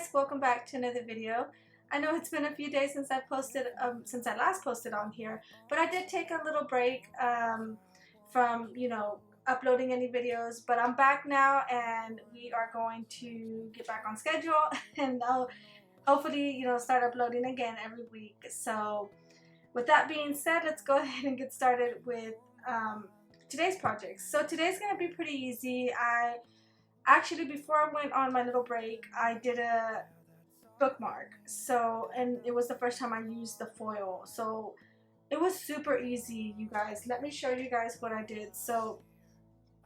guys, welcome back to another video. I know it's been a few days since I last posted on here, but I did take a little break from uploading any videos, but I'm back now and we are going to get back on schedule and I'll hopefully start uploading again every week. So with that being said, let's go ahead and get started with today's projects. So today's gonna be pretty easy. Actually, before I went on my little break, I did a bookmark. And it was the first time I used the foil. So it was super easy, you guys. Let me show you guys what I did. So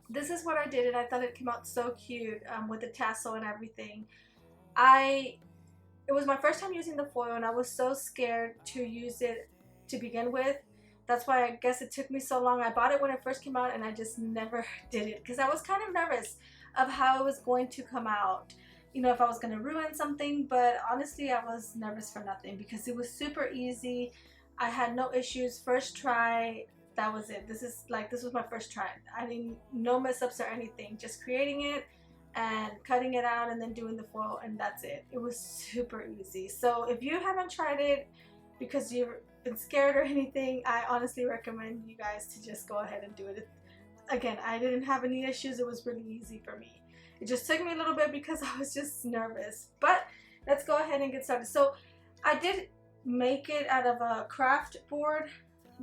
this is what I did, and I thought it came out so cute with the tassel and everything. It was my first time using the foil, and I was so scared to use it to begin with. That's why I guess it took me so long. I bought it when it first came out, and I just never did it because I was kind of nervous of how it was going to come out, if I was going to ruin something. But honestly, I was nervous for nothing because it was super easy. I had no issues. First try, that was it. This was my first try. I mean, no mess ups or anything, just creating it and cutting it out and then doing the foil, and that's it. It was super easy. So if you haven't tried it because you've been scared or anything, I honestly recommend you guys to just go ahead and do it. Again, I didn't have any issues. It was really easy for me. It just took me a little bit because I was just nervous. But let's go ahead and get started. So I did make it out of a craft board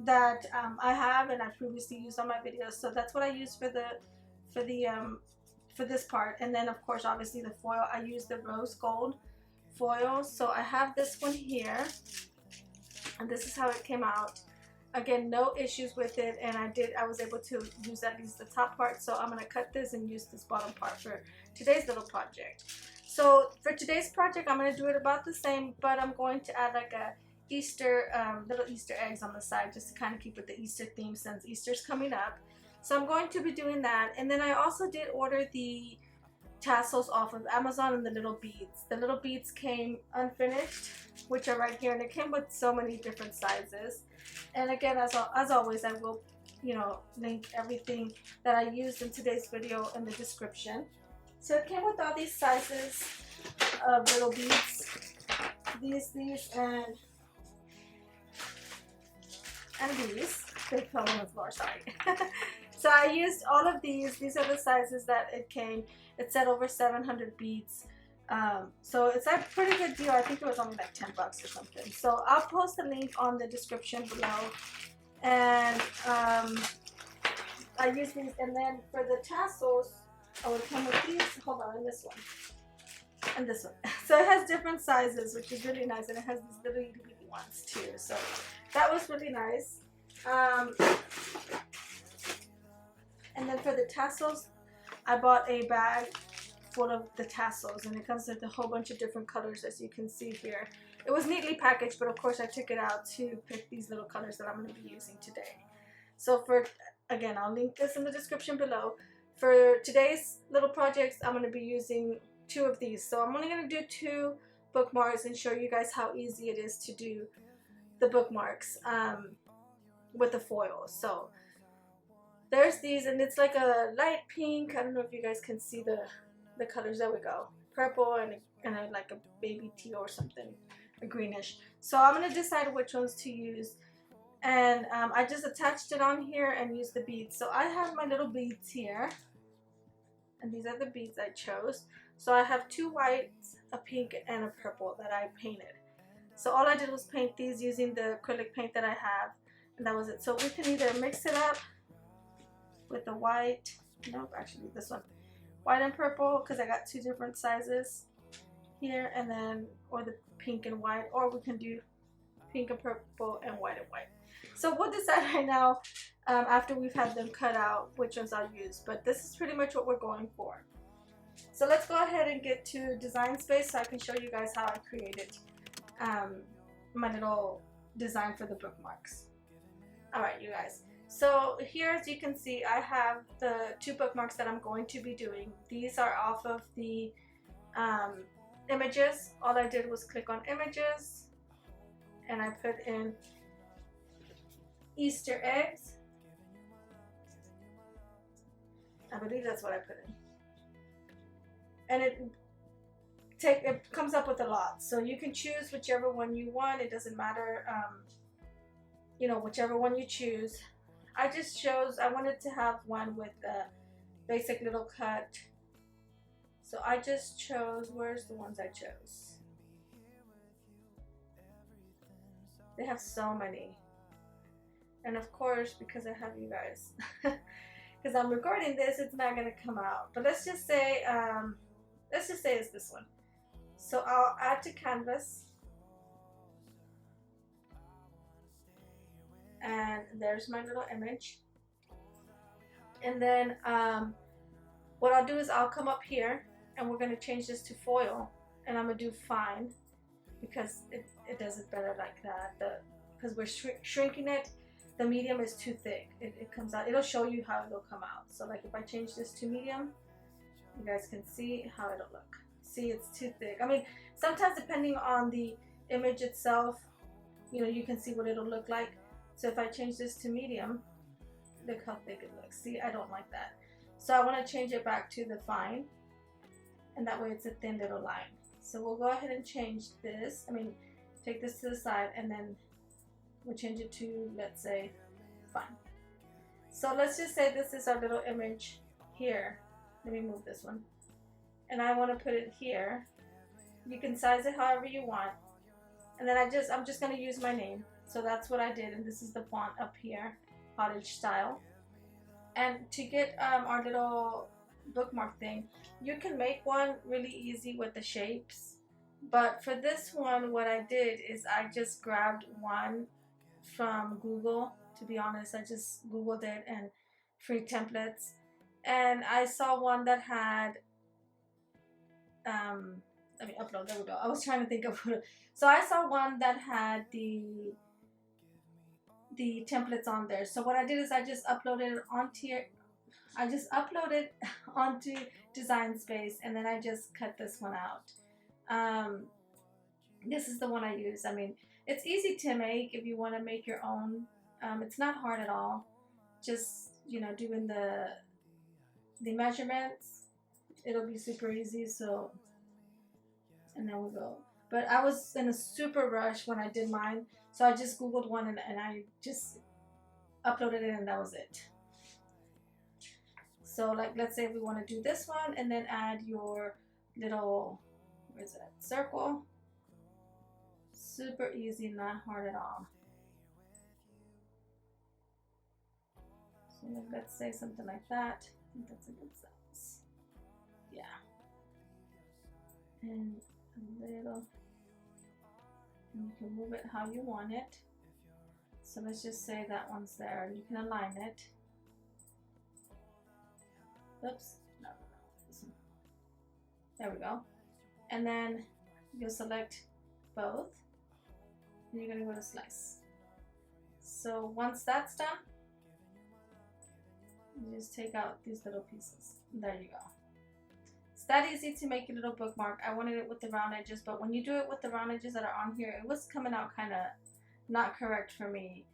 that I have and I previously used on my videos. So that's what I used for this part. And then of course, obviously the foil, I used the rose gold foil. So I have this one here, and this is how it came out. Again, no issues with it, and I was able to use at least the top part. So I'm going to cut this and use this bottom part for today's little project. So for today's project, I'm going to do it about the same, but I'm going to add like a little Easter eggs on the side just to kind of keep with the Easter theme since Easter's coming up. So I'm going to be doing that. And then I also did order the tassels off of Amazon and the little beads. The little beads came unfinished, which are right here, and it came with so many different sizes. And again, as always, I will link everything that I used in today's video in the description. So it came with all these sizes of little beads, these and these. They fell on the floor, sorry. So I used all of these. These are the sizes that it came. It said over 700 beads. So it's a pretty good deal. I think it was only like 10 bucks or something. So I'll post a link on the description below. And I use these. And then for the tassels, I would come with these. Hold on, and this one. And this one. So it has different sizes, which is really nice. And it has these little itty bitty ones too. So that was really nice. And then for the tassels, I bought a bag full of the tassels, and it comes with a whole bunch of different colors, as you can see here. It was neatly packaged, but of course I took it out to pick these little colors that I'm going to be using today. So again, I'll link this in the description below. For today's little projects, I'm going to be using 2 of these. So I'm only going to do 2 bookmarks and show you guys how easy it is to do the bookmarks with the foil. So there's these, and it's like a light pink. I don't know if you guys can see the colors. There we go. Purple and like a baby teal or something, a greenish. So I'm going to decide which ones to use. And I just attached it on here and used the beads. So I have my little beads here. And these are the beads I chose. So I have 2 whites, a pink, and a purple that I painted. So all I did was paint these using the acrylic paint that I have. And that was it. So we can either mix it up with the white. Nope, actually this one. White and purple, because I got 2 different sizes here, and then or the pink and white, or we can do pink and purple and white and white. So we'll decide right now after we've had them cut out which ones I'll use, but this is pretty much what we're going for. So let's go ahead and get to design space so I can show you guys how I created my little design for the bookmarks. Alright, you guys. So here, as you can see, I have the 2 bookmarks that I'm going to be doing. These are off of the images. All I did was click on images, and I put in Easter eggs. I believe that's what I put in. And it it comes up with a lot. So you can choose whichever one you want. It doesn't matter, you know, whichever one you choose. I wanted to have one with a basic little cut. So I just chose, where's the ones I chose? They have so many. And of course, because I have you guys, because I'm recording this, it's not going to come out. But let's just say it's this one. So I'll add to canvas. And there's my little image. And then what I'll do is I'll come up here and we're going to change this to foil. And I'm going to do fine because it does it better like that. Because we're shrinking it, the medium is too thick. It comes out. It'll show you how it'll come out. So like if I change this to medium, you guys can see how it'll look. See, it's too thick. I mean, sometimes depending on the image itself, you know, you can see what it'll look like. So if I change this to medium, look how thick it looks. See, I don't like that. So I want to change it back to the fine. And that way it's a thin little line. So we'll go ahead and change this. I mean, take this to the side and then we'll change it to, let's say, fine. So let's just say this is our little image here. Let me move this one. And I want to put it here. You can size it however you want. And then I'm just going to use my name. So that's what I did. And this is the font up here, cottage style. And to get our little bookmark thing, you can make one really easy with the shapes. But for this one, what I did is I just grabbed one from Google. To be honest, I just Googled it and free templates. And I saw one that had, let me upload, there we go. I was trying to think of what, so I saw one that had the templates on there. So what I did is I just uploaded it onto Design Space, and then I just cut this one out. This is the one I use. I mean, it's easy to make if you want to make your own. It's not hard at all. Just, you know, doing the measurements, it'll be super easy. So, and then we'll go. But I was in a super rush when I did mine, so I just Googled one and I just uploaded it, and that was it. So like, let's say we want to do this one and then add your little, where's that, circle. Super easy, not hard at all. So let's say something like that. I think that's a good size. Yeah. And a little, and you can move it how you want it. So let's just say that one's there. You can align it. Oops, no, this one. There we go. And then you'll select both. And you're gonna go to slice. So once that's done, you just take out these little pieces. There you go. It's that easy to make a little bookmark. I wanted it with the round edges, but when you do it with the round edges that are on here, it was coming out kind of not correct for me.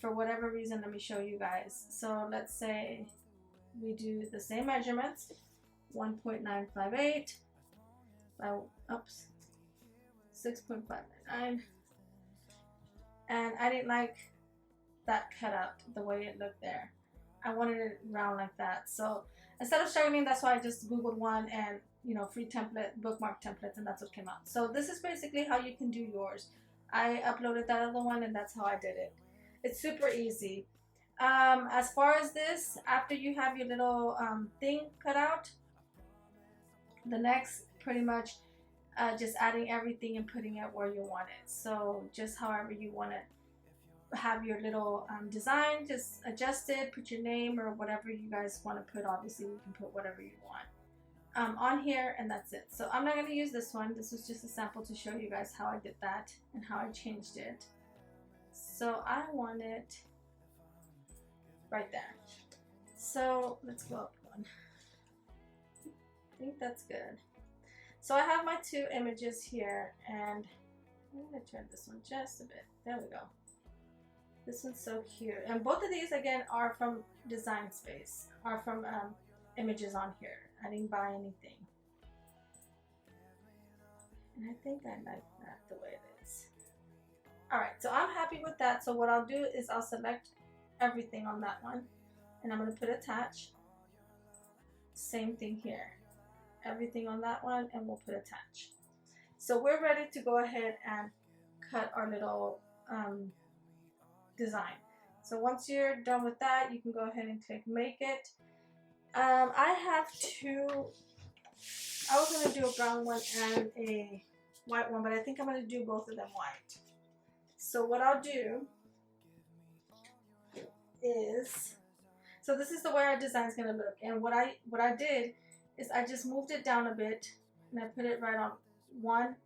For whatever reason, let me show you guys. So let's say we do the same measurements, 1.958 by, oops, 6.599. And I didn't like that cutout, the way it looked there. I wanted it round like that. So instead of struggling, that's why I just Googled one and, you know, free template, bookmark templates, and that's what came out. So this is basically how you can do yours. I uploaded that other one and that's how I did it. It's super easy. As far as this, after you have your little thing cut out, the next pretty much just adding everything and putting it where you want it. So just however you want to have your little design, just adjust it, put your name or whatever you guys want to put. Obviously you can put whatever you want on here, and that's it. So I'm not going to use this one. This was just a sample to show you guys how I did that and how I changed it. So I want it right there. So let's go up one. I think that's good. So I have my two images here, and I'm going to turn this one just a bit. There we go. This one's so cute. And both of these, again, are from Design Space, are from images on here. I didn't buy anything. And I think I like that the way it is. Alright, so I'm happy with that. So what I'll do is I'll select everything on that one. And I'm going to put attach. Same thing here. Everything on that one, and we'll put attach. So we're ready to go ahead and cut our little design. So once you're done with that, you can go ahead and click make it. I have two. I was going to do a brown one and a white one, but I think I'm going to do both of them white. So what I'll do is, so this is the way our design is going to look. And what I did is I just moved it down a bit and I put it right on 1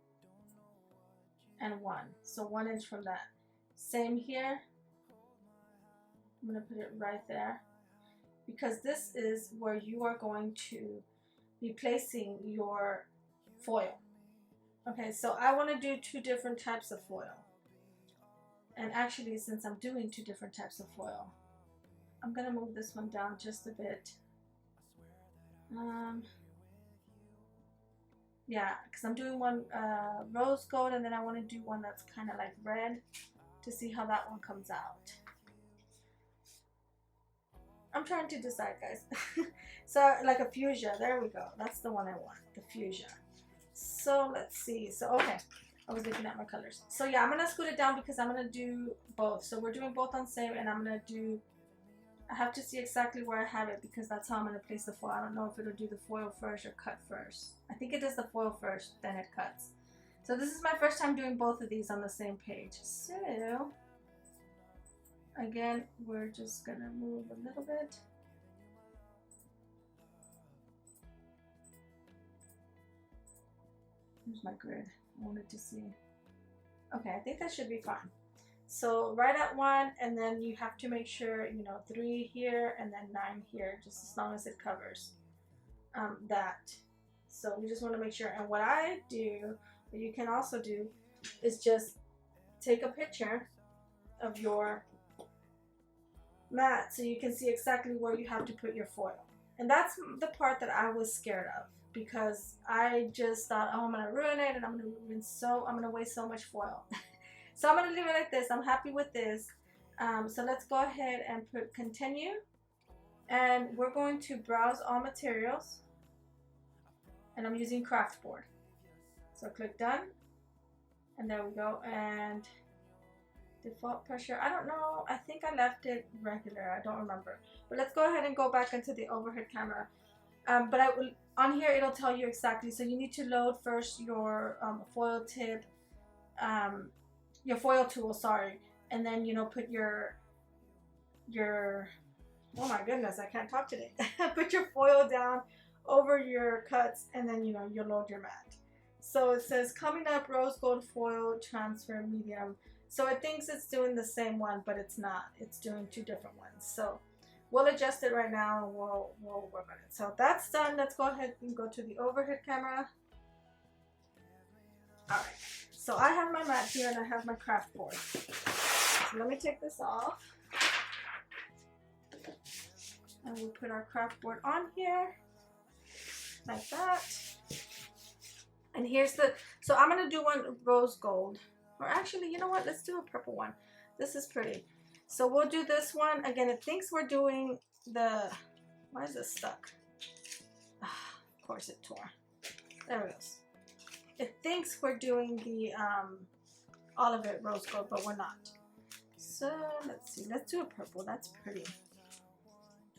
and 1. So 1 inch from that. Same here. I'm going to put it right there because this is where you are going to be placing your foil. Okay, so I want to do 2 different types of foil. And actually, since I'm doing 2 different types of foil, I'm going to move this one down just a bit. Yeah, because I'm doing one rose gold, and then I want to do one that's kind of like red to see how that one comes out. I'm trying to decide, guys. So like a fuchsia, there we go. That's the one I want, the fuchsia. So let's see. So okay, I was looking at my colors. So yeah, I'm gonna scoot it down because I'm gonna do both. So we're doing both on same, and I'm gonna do. I have to see exactly where I have it because that's how I'm gonna place the foil. I don't know if it'll do the foil first or cut first. I think it does the foil first, then it cuts. So this is my first time doing both of these on the same page. So again, we're just gonna move a little bit. Here's my grid. I wanted to see. Okay, I think that should be fine. So right at 1, and then you have to make sure, you know, 3 here and then 9 here, just as long as it covers that. So we just want to make sure. And what I do, what you can also do, is just take a picture of your mat so you can see exactly where you have to put your foil. And that's the part that I was scared of, because I just thought, oh, I'm gonna ruin it, and I'm gonna waste so much foil. So I'm gonna leave it like this. I'm happy with this. So let's go ahead and put continue, and we're going to browse all materials, and I'm using craft board. So click done, and there we go. And default pressure, I don't know, I think I left it regular, I don't remember. But let's go ahead and go back into the overhead camera. But I will, on here it'll tell you exactly. So you need to load first your foil tip, your foil tool, sorry, and then, you know, put your oh my goodness, I can't talk today. Put your foil down over your cuts, and then, you know, you'll load your mat. So it says coming up, rose gold foil transfer medium. So it thinks it's doing the same one, but it's not. It's doing 2 different ones. So we'll adjust it right now, and we'll work on it. So that's done. Let's go ahead and go to the overhead camera. All right. So I have my mat here, and I have my craft board. So let me take this off. And we'll put our craft board on here, like that. And here's the, so I'm going to do one rose gold. Or actually, you know what? Let's do a purple one. This is pretty. So we'll do this one. Again, it thinks we're doing the, why is this stuck? Of course it tore. There it goes. It thinks we're doing the olive rose gold, but we're not. So let's see. Let's do a purple. That's pretty.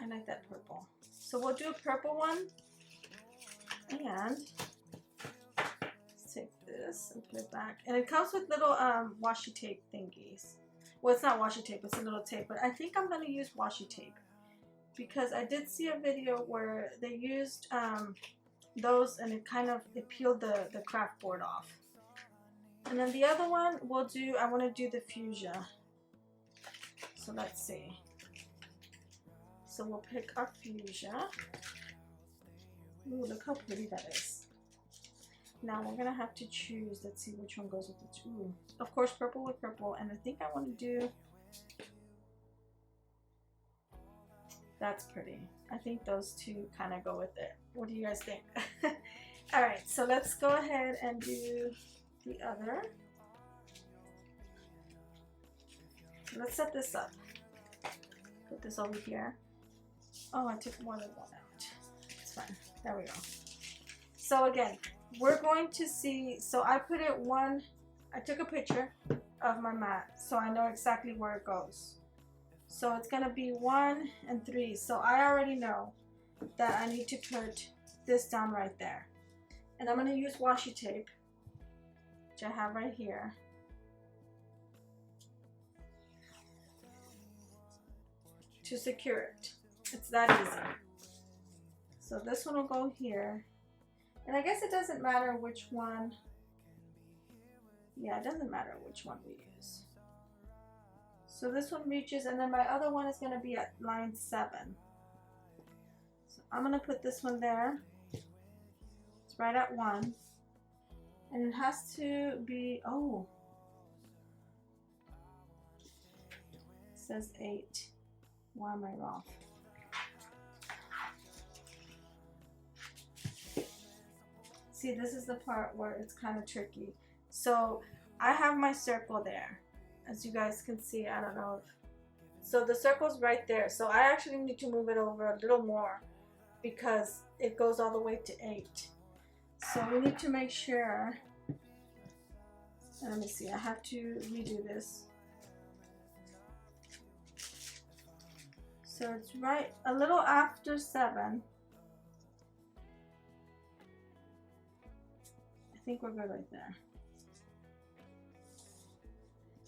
I like that purple. So we'll do a purple one. And take this and put it back, and it comes with little washi tape thingies. Well, it's not washi tape, it's a little tape, but I think I'm going to use washi tape because I did see a video where they used those, and it peeled the craft board off. And then the other one we'll do, I want to do the fuchsia. So let's see. So we'll pick our fuchsia. Ooh, look how pretty that is. Now we're gonna have to choose. Let's see which one goes with the 2. Of course, purple with purple, and I think I want to do. That's pretty. I think those 2 kind of go with it. What do you guys think? All right, so let's go ahead and do the other. Let's set this up. Put this over here. Oh, I took more than one out. It's fine. There we go. So again, we're going to see, so I put it one, I took a picture of my mat so I know exactly where it goes. So it's gonna be 1 and 3. So I already know that I need to put this down right there. And I'm gonna use washi tape, which I have right here. To secure it. It's that easy. So this one will go here. And I guess it doesn't matter which one. Yeah, it doesn't matter which one we use. So this one reaches, and then my other one is going to be at line 7. So I'm going to put this one there. It's right at 1. And it has to be, oh, it says 8. Why am I wrong? See, this is the part where it's kind of tricky. So I have my circle there, as you guys can see. I don't know if, so the circle's right there. So I actually need to move it over a little more because it goes all the way to 8. So we need to make sure, let me see, I have to redo this. So it's right a little after 7. I think we're good right there.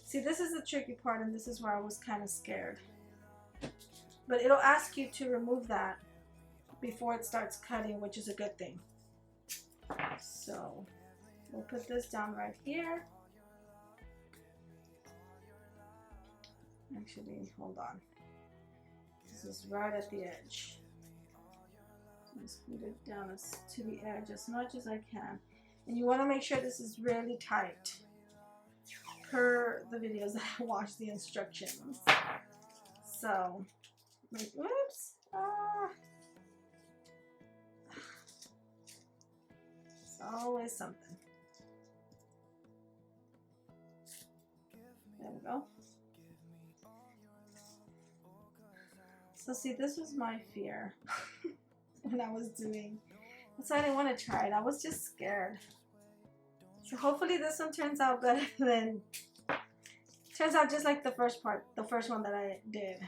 See, this is the tricky part, and this is where I was kind of scared. But it'll ask you to remove that before it starts cutting, which is a good thing. So we'll put this down right here. Actually, hold on. This is right at the edge. Just put it down to the edge as much as I can. And you want to make sure this is really tight per the videos that I watched, the instructions. So, like, whoops. It's always something. There we go. So see, this was my fear when I was doing. That's why I didn't want to try it. I was just scared. So hopefully this one turns out better than, turns out just like the first part, the first one that I did.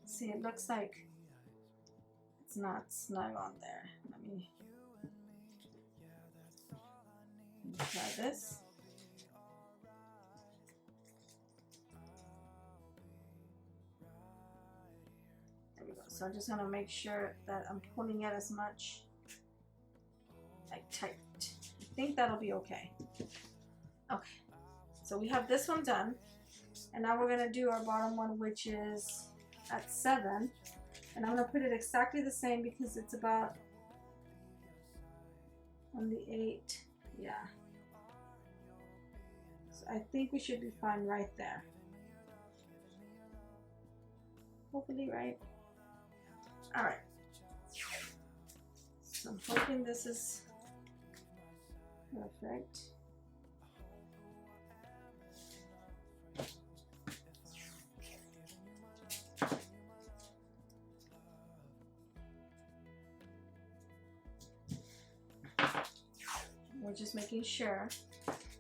See, it looks like it's not snug on there. Let me try this. There we go. So I'm just gonna make sure that I'm pulling it as much like tight. I think that'll be okay. Okay, so we have this one done, and now we're gonna do our bottom one, which is at 7, and I'm gonna put it exactly the same because it's about on the 8. Yeah, so I think we should be fine right there. Hopefully, right? All right. So I'm hoping this is perfect. We're just making sure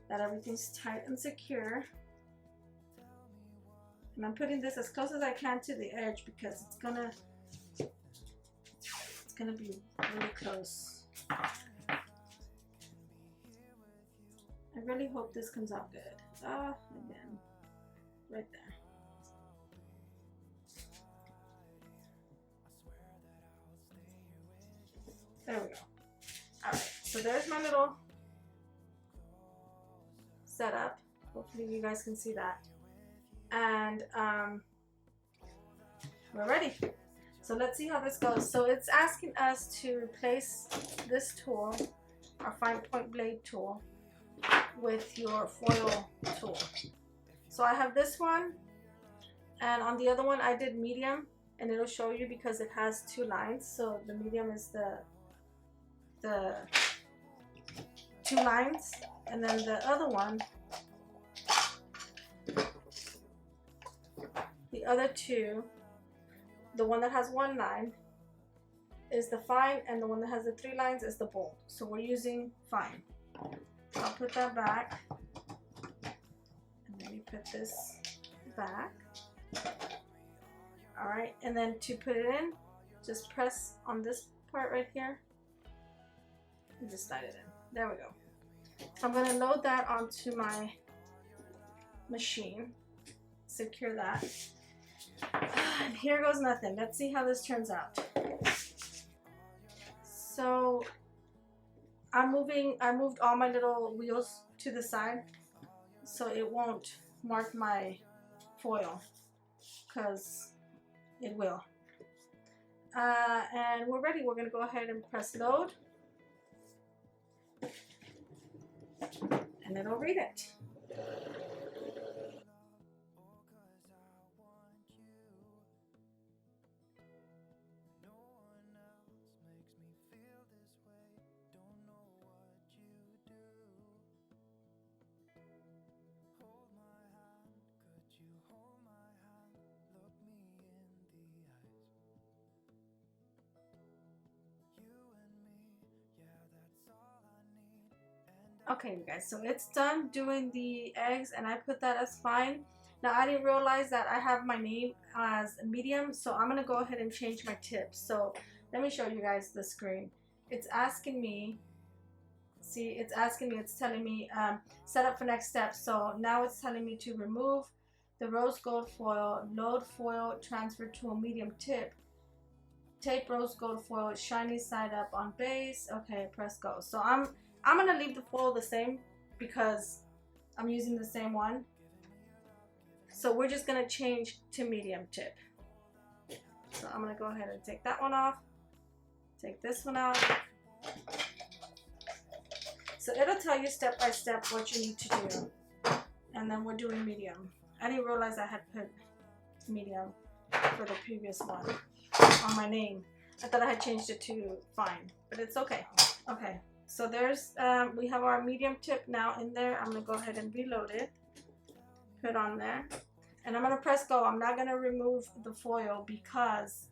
that everything's tight and secure. And I'm putting this as close as I can to the edge because it's gonna be really close. I really hope this comes out good. Again, right there. There we go. All right, so there's my little setup. Hopefully you guys can see that. And we're ready. So let's see how this goes. So it's asking us to replace this tool, our fine point blade tool, with your foil tool. So I have this one, and on the other one I did medium, and it'll show you because it has 2 lines. So the medium is the the 2 lines, and then the other one, the other 2, the one that has 1 line is the fine, and the one that has the 3 lines is the bold. So we're using fine. I'll put that back, and let me put this back. All right, and then to put it in, just press on this part right here and just slide it in. There we go. So I'm going to load that onto my machine, secure that, and here goes nothing. Let's see how this turns out. So I moved all my little wheels to the side so it won't mark my foil, because it will. And we're ready. We're going to go ahead and press load, and it'll read it. Okay, you guys, so it's done doing the eggs, and I put that as fine. Now, I didn't realize that I have my name as medium, so I'm going to go ahead and change my tips. So let me show you guys the screen. It's asking me, see, it's telling me set up for next step. So now it's telling me to remove the rose gold foil, load foil, transfer to a medium tip, tape rose gold foil, shiny side up on base. Okay, press go. So I'm gonna leave the foil the same because I'm using the same one. So we're just gonna change to medium tip. So I'm gonna go ahead and take that one off, take this one out. So it'll tell you step by step what you need to do. And then we're doing medium. I didn't realize I had put medium for the previous one on my name. I thought I had changed it to fine, but it's okay. Okay. So there's, we have our medium tip now in there. I'm going to go ahead and reload it, put on there, and I'm going to press go. I'm not going to remove the foil because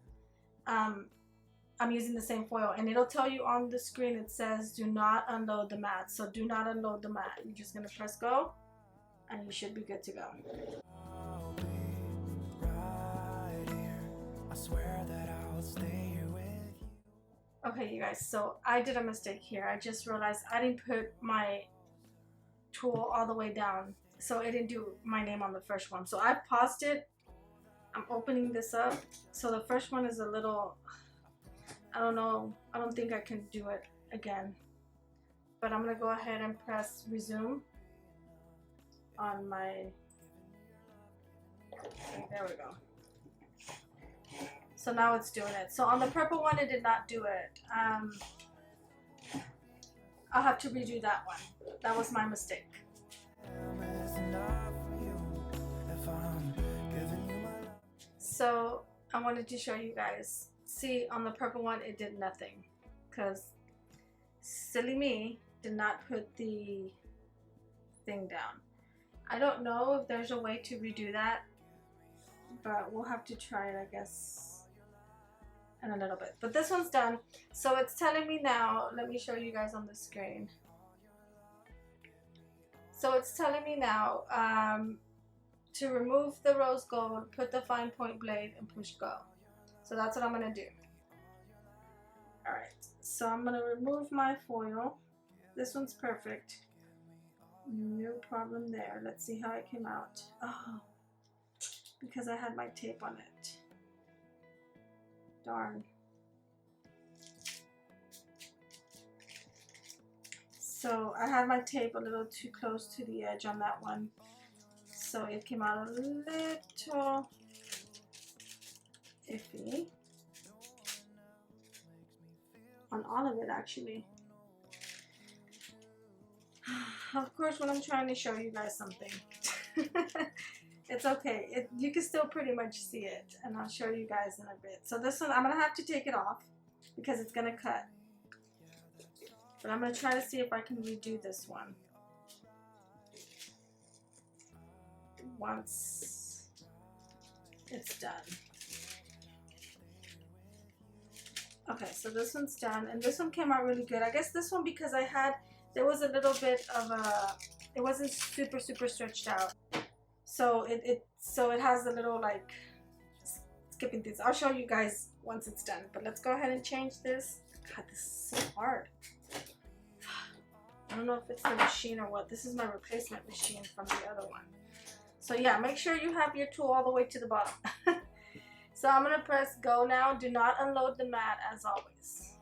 I'm using the same foil, and it'll tell you on the screen, it says do not unload the mat. So do not unload the mat. You're just going to press go, and you should be good to go. I'll be right here. I swear that I'll stay here with you. Okay, you guys, so I did a mistake here. I just realized I didn't put my tool all the way down, so it didn't do my name on the first one. So I paused it. I'm opening this up. So the first one is a little, I don't know, I don't think I can do it again. But I'm going to go ahead and press resume on my, okay, there we go. So now it's doing it. So on the purple one, it did not do it. I'll have to redo that one. That was my mistake. So I wanted to show you guys. See, on the purple one, it did nothing. Because silly me did not put the thing down. I don't know if there's a way to redo that. But we'll have to try it, I guess, in a little bit. But this one's done. So it's telling me now, let me show you guys on the screen. So it's telling me now to remove the rose gold, put the fine point blade, and push go. So that's what I'm going to do. Alright, so I'm going to remove my foil. This one's perfect. No problem there. Let's see how it came out. Oh, because I had my tape on it. Darn. So I had my tape a little too close to the edge on that one. So it came out a little iffy. On all of it, actually. Of course, when I'm trying to show you guys something. It's okay. You can still pretty much see it, and I'll show you guys in a bit. So this one, I'm going to have to take it off because it's going to cut. But I'm going to try to see if I can redo this one once it's done. Okay, so this one's done, and this one came out really good. I guess this one, because there was a little bit of it wasn't super stretched out. So it has a little like skipping things. I'll show you guys once it's done, but let's go ahead and change this. God, this is so hard. I don't know if it's the machine or what. This is my replacement machine from the other one. So yeah, make sure you have your tool all the way to the bottom. So I'm going to press go now. Do not unload the mat as always.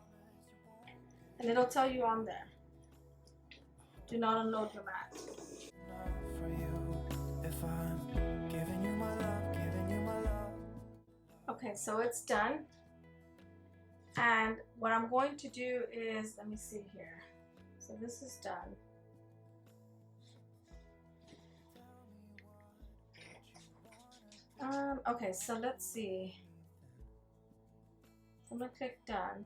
And it'll tell you on there. Do not unload your mat. For you, if I'm giving you my love. Okay, so it's done. And what I'm going to do is, let me see here. So this is done. Okay, so let's see. So I'm gonna click done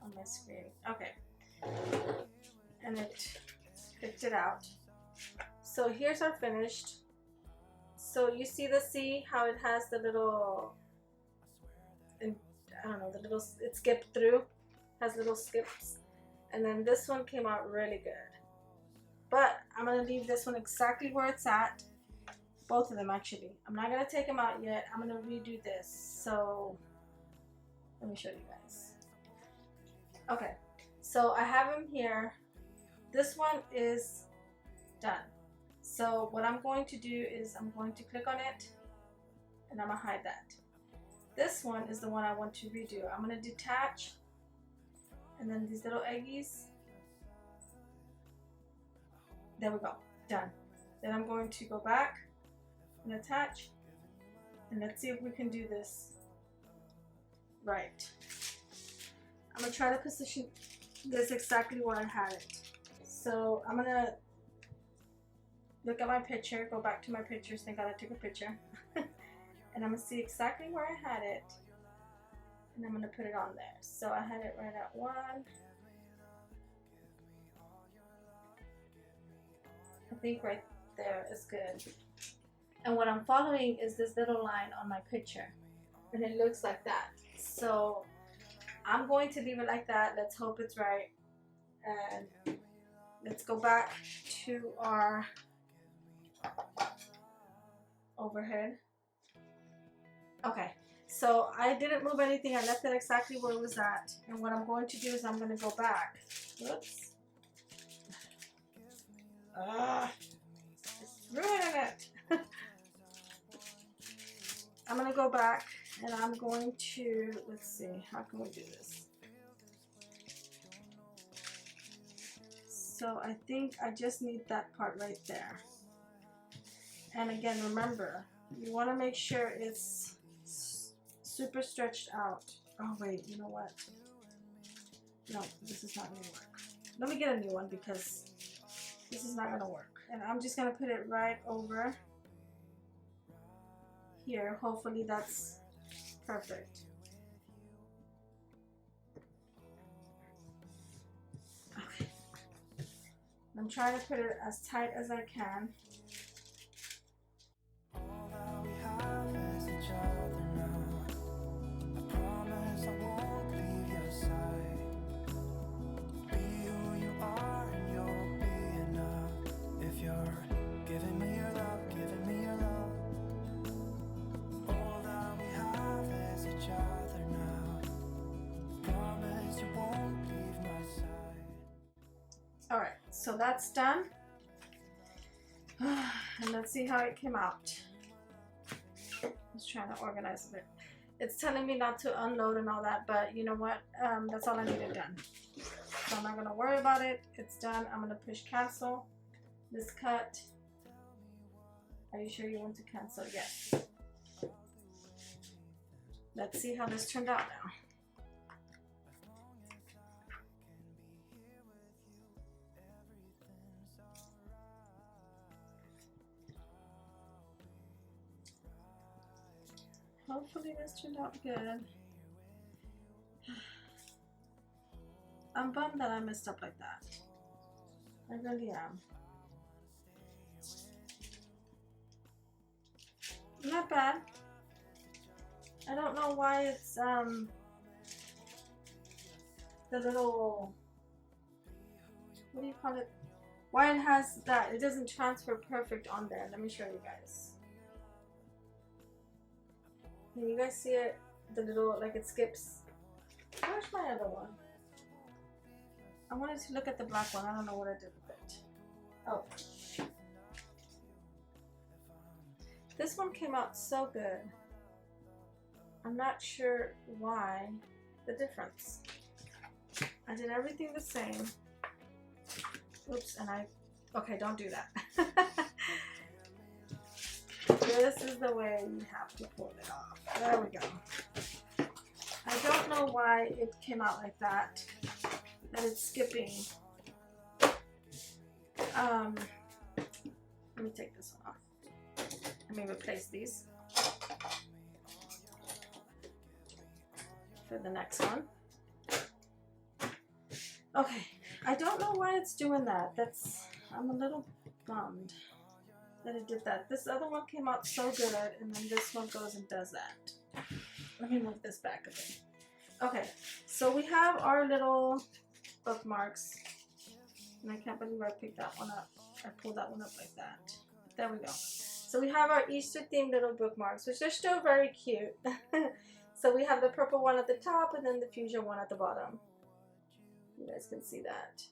on my screen. Okay, and it picked it out. So here's our finished. So you see how it has the little, and I don't know, it skipped through, has little skips, and then this one came out really good. But I'm gonna leave this one exactly where it's at. Both of them actually. I'm not gonna take them out yet. I'm gonna redo this. So let me show you guys. Okay, so I have them here. This one is done. So what I'm going to do is I'm going to click on it and I'm gonna hide that. This one is the one I want to redo. I'm gonna detach, and then these little eggies. There we go, done. Then I'm going to go back and attach, and let's see if we can do this right. I'm gonna try to position this exactly where I had it. So I'm gonna look at my picture, go back to my pictures, thank God I took a picture, and I'm gonna see exactly where I had it, and I'm gonna put it on there. So I had it right at 1. I think right there is good. And what I'm following is this little line on my picture, and it looks like that. So I'm going to leave it like that. Let's hope it's right, and let's go back to our overhead. Okay, so I didn't move anything. I left it exactly where it was at, and what I'm going to do is I'm going to go back. Whoops. It's ruining it. I'm going to go back, and I'm going to, let's see, how can we do this? So I think I just need that part right there. And again, remember, you want to make sure it's super stretched out. Oh wait, you know what? No, this is not going to work. Let me get a new one because this is not going to work. And I'm just going to put it right over here. Hopefully that's perfect. Okay. I'm trying to put it as tight as I can. All that we have is each other now. I promise I won't leave your side. Be who you are and you'll be enough. If you're giving me your love, giving me your love. All that we have is each other now. Promise you won't leave my side. Alright, so that's done. And let's see how it came out. Just trying to organize a bit. It's telling me not to unload and all that, but you know what? That's all I needed done. So I'm not going to worry about it. It's done. I'm going to push cancel. This cut. Are you sure you want to cancel? Yes. Let's see how this turned out now. Hopefully this turned out good. I'm bummed that I messed up like that. I really am. Not bad. I don't know why it's the little, what do you call it? Why it has that? It doesn't transfer perfect on there. Let me show you guys. Can you guys see it? The little, like it skips. Where's my other one? I wanted to look at the black one. I don't know what I did with it. Oh. This one came out so good. I'm not sure why the difference. I did everything the same. Oops, and okay, don't do that. This is the way you have to pull it off. There we go. I don't know why it came out like that. That it's skipping. Let me take this one off. Let me replace these for the next one. Okay, I don't know why it's doing that. I'm a little bummed that it did that. This other one came out so good, and then this one goes and does that. Let me move this back a bit. Okay, so we have our little bookmarks, and I can't believe I picked that one up. I pulled that one up like that. There we go. So we have our Easter themed little bookmarks, which are still very cute. So we have the purple one at the top and then the fuchsia one at the bottom. You guys can see that.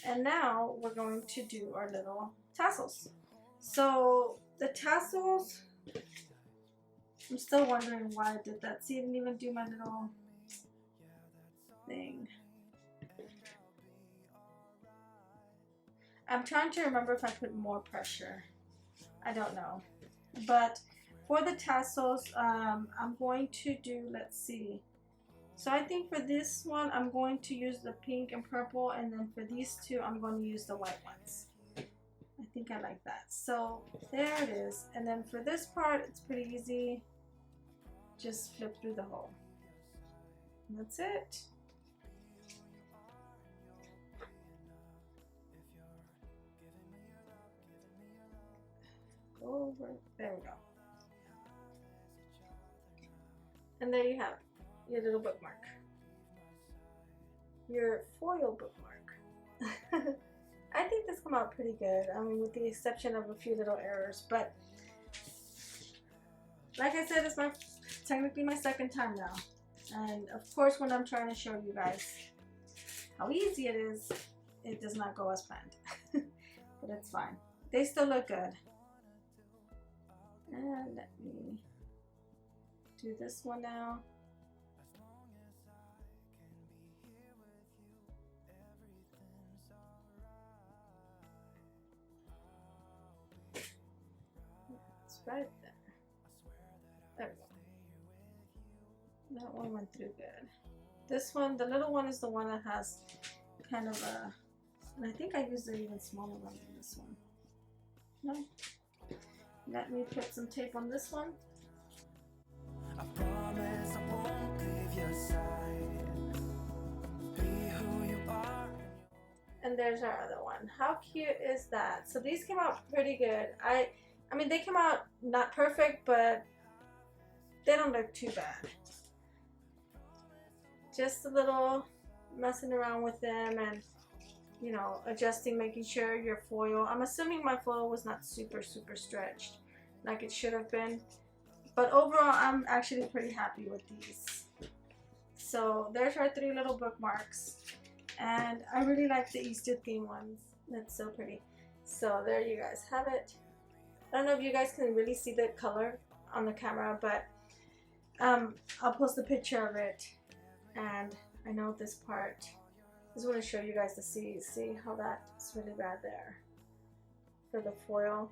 And now we're going to do our little tassels. So the tassels, I'm still wondering why I did that. See, I didn't even do my little thing. I'm trying to remember if I put more pressure. I don't know. But for the tassels, I'm going to do, let's see. So I think for this one, I'm going to use the pink and purple. And then for these two, I'm going to use the white ones. I think I like that. So there it is. And then for this part, it's pretty easy. Just flip through the hole. And that's it. Over. There we go. And there you have your little bookmark. Your foil bookmark. I think this came out pretty good. I mean, with the exception of a few little errors, but like I said, it's technically my second time now. And of course, when I'm trying to show you guys how easy it is, it does not go as planned. But it's fine. They still look good. And let me do this one now. It's right there. There we go. That one went through good. This one, the little one, is the one that has kind of a, and I think I used an even smaller one than this one. No? Let me put some tape on this one. I promise I won't leave your side. Be who you are. And there's our other one. How cute is that? So these came out pretty good. I mean, they came out not perfect, but they don't look too bad. Just a little messing around with them and, you know, adjusting, making sure your foil, I'm assuming my foil was not super stretched like it should have been, but overall I'm actually pretty happy with these. So there's our 3 little bookmarks, and I really like the Easter theme ones. That's so pretty. So there you guys have it. I don't know if you guys can really see the color on the camera, but I'll post a picture of it. And I know this part, I just want to show you guys to see how that's really bad there for the foil.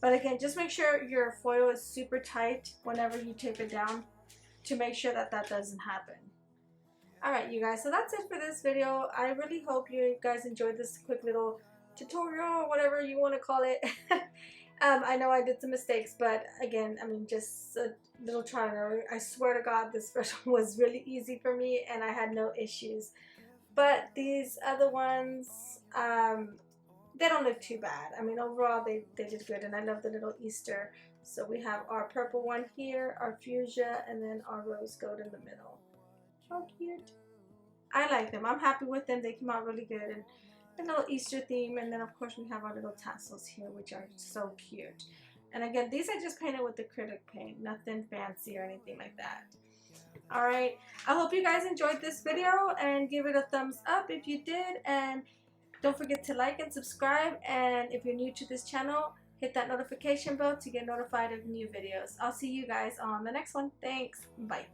But again, just make sure your foil is super tight whenever you tape it down to make sure that that doesn't happen. Alright you guys, so that's it for this video. I really hope you guys enjoyed this quick little tutorial or whatever you want to call it. I know I did some mistakes, but again, I mean, just a little trial and error. I swear to God, this first one was really easy for me and I had no issues. But these other ones, they don't look too bad. I mean, overall, they did good, and I love the little Easter. So we have our purple one here, our fuchsia, and then our rose gold in the middle. How cute. I like them. I'm happy with them. They came out really good. And a little Easter theme, and then of course we have our little tassels here, which are so cute. And again, these I just painted with the Cricut paint, nothing fancy or anything like that. Alright, I hope you guys enjoyed this video, and give it a thumbs up if you did, and don't forget to like and subscribe, and if you're new to this channel, hit that notification bell to get notified of new videos. I'll see you guys on the next one. Thanks. Bye.